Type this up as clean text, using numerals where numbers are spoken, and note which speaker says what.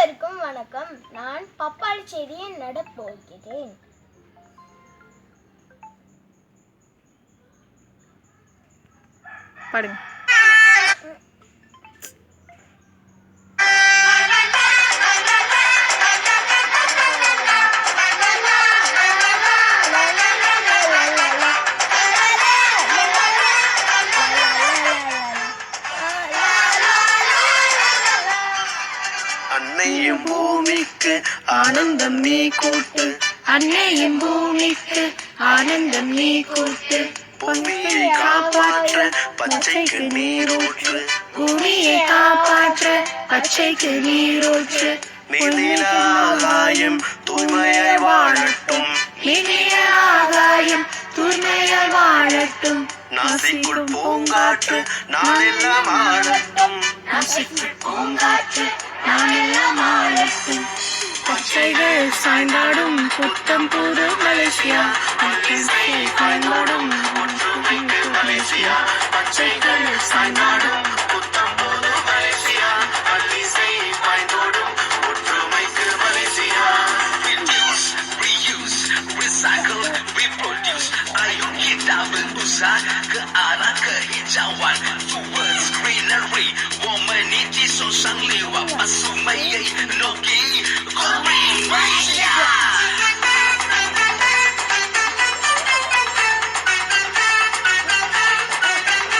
Speaker 1: அனைவருக்கும் வணக்கம். நான் பப்பாளி செடியை நடப்போகிறேன்.
Speaker 2: பாடுங்க.
Speaker 3: அன்னையும் பூமிக்கு ஆனந்தம் நீ கூட்டு,
Speaker 2: அன்னையும் பூமிக்கு ஆனந்தம் நீ கூட்டு,
Speaker 3: பூமியை காப்பாற்ற பச்சைக்கு நீரூற்று,
Speaker 2: பூமியை காப்பாற்ற பச்சைக்கு நீரூற்று,
Speaker 3: நீல ஆகாயம் தூய்மையாய் வாழட்டும்,
Speaker 2: இனிய ஆகாயம் தூய்மையாய் வாழட்டும்,
Speaker 3: நாசிக்குள் பூங்காற்று நாளெல்லாம் ஆளட்டும்,
Speaker 2: நாசிக்குள் பூங்காற்று நாளெல்லாம் ஆளட்டும். பச்சைகள் சாய்ந்தாடும் புத்தம் புது மலேசியா, பச்சைகள் சாய்ந்தாடும்
Speaker 3: ஒற்றுமைக்கு மலேசியா,
Speaker 2: பச்சைகள் சாய்ந்தாடும்